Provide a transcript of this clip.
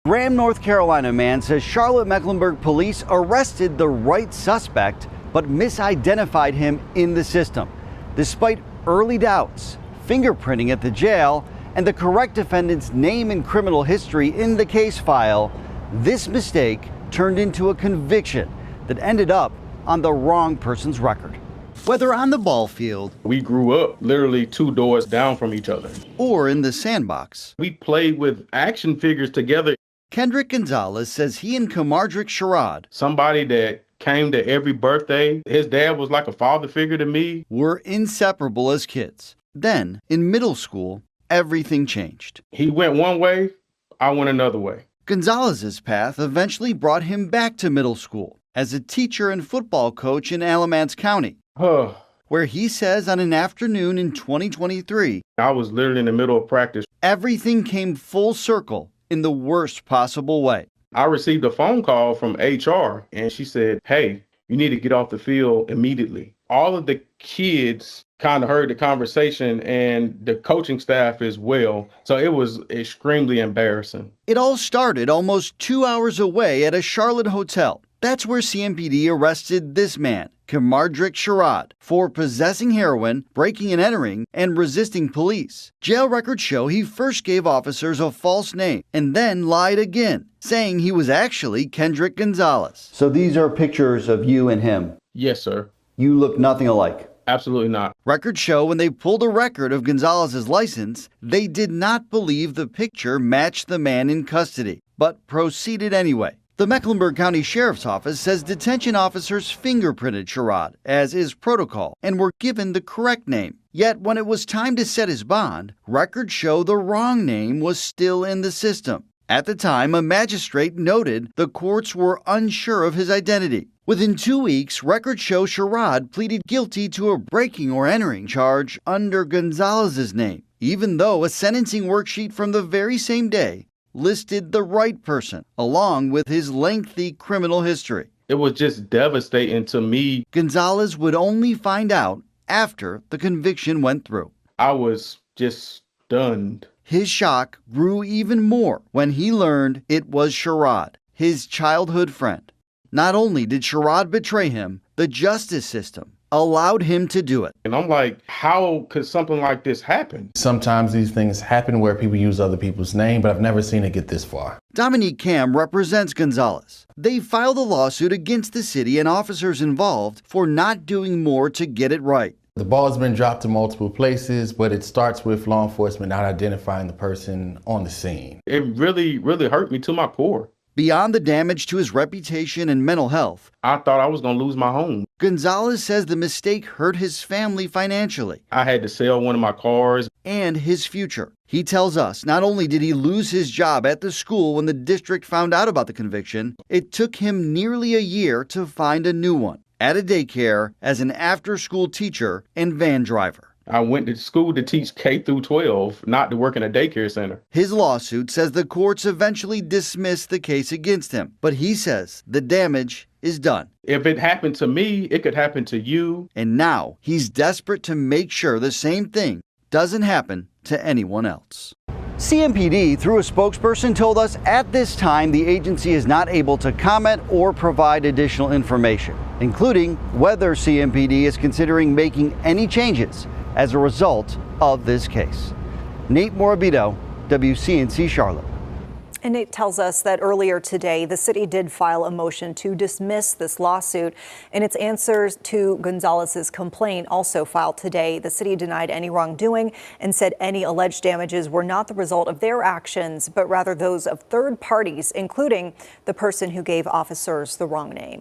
Graham, North Carolina man says Charlotte-Mecklenburg police arrested the right suspect but misidentified him in the system. Despite early doubts, fingerprinting at the jail, and the correct defendant's name and criminal history in the case file, this mistake turned into a conviction that ended up on the wrong person's record. Whether on the ball field, we grew up literally 2 doors down from each other, or in the sandbox, we played with action figures together. Kendrick Gonzalez says he and Kendrick Sherrod, somebody that came to every birthday, his dad was like a father figure to me, were inseparable as kids. Then, in middle school, everything changed. He went one way, I went another way. Gonzalez's path eventually brought him back to middle school as a teacher and football coach in Alamance County, where he says on an afternoon in 2023, I was literally in the middle of practice. Everything came full circle in the worst possible way. I received a phone call from HR and she said, hey, you need to get off the field immediately. All of the kids kind of heard the conversation and the coaching staff as well. So it was extremely embarrassing. It all started almost 2 hours away at a Charlotte hotel. That's where CMPD arrested this man, Kendrick Sherrod, for possessing heroin, breaking and entering, and resisting police. Jail records show he first gave officers a false name and then lied again, saying he was actually Kendrick Gonzalez. So these are pictures of you and him? Yes, sir. You look nothing alike. Absolutely not. Records show when they pulled a record of Gonzalez's license, they did not believe the picture matched the man in custody, but proceeded anyway. The Mecklenburg County Sheriff's Office says detention officers fingerprinted Sherrod, as is protocol, and were given the correct name. Yet when it was time to set his bond, records show the wrong name was still in the system. At the time, a magistrate noted the courts were unsure of his identity. Within 2 weeks, records show Sherrod pleaded guilty to a breaking or entering charge under Gonzalez's name, even though a sentencing worksheet from the very same day listed the right person, along with his lengthy criminal history. It was just devastating to me. Gonzalez would only find out after the conviction went through. I was just stunned. His shock grew even more when he learned it was Sherrod, his childhood friend. Not only did Sherrod betray him, the justice system allowed him to do it. And I'm like, how could something like this happen? Sometimes these things happen where people use other people's name, but I've never seen it get this far. Dominique Cam represents Gonzalez. They filed a lawsuit against the city and officers involved for not doing more to get it right. The ball's been dropped to multiple places, but it starts with law enforcement not identifying the person on the scene. It really, really hurt me to my core. Beyond the damage to his reputation and mental health, I thought I was going to lose my home. Gonzalez says the mistake hurt his family financially. I had to sell one of my cars. And his future. He tells us not only did he lose his job at the school when the district found out about the conviction, it took him nearly a year to find a new one at a daycare as an after-school teacher and van driver. I went to school to teach K through 12, not to work in a daycare center. His lawsuit says the courts eventually dismissed the case against him, but he says the damage is done. If it happened to me, it could happen to you. And now he's desperate to make sure the same thing doesn't happen to anyone else. CMPD, through a spokesperson, told us at this time the agency is not able to comment or provide additional information, including whether CMPD is considering making any changes as a result of this case. Nate Morabito, WCNC Charlotte. And Nate tells us that earlier today, the city did file a motion to dismiss this lawsuit. In its answers to Gonzalez's complaint, also filed today, the city denied any wrongdoing and said any alleged damages were not the result of their actions, but rather those of third parties, including the person who gave officers the wrong name.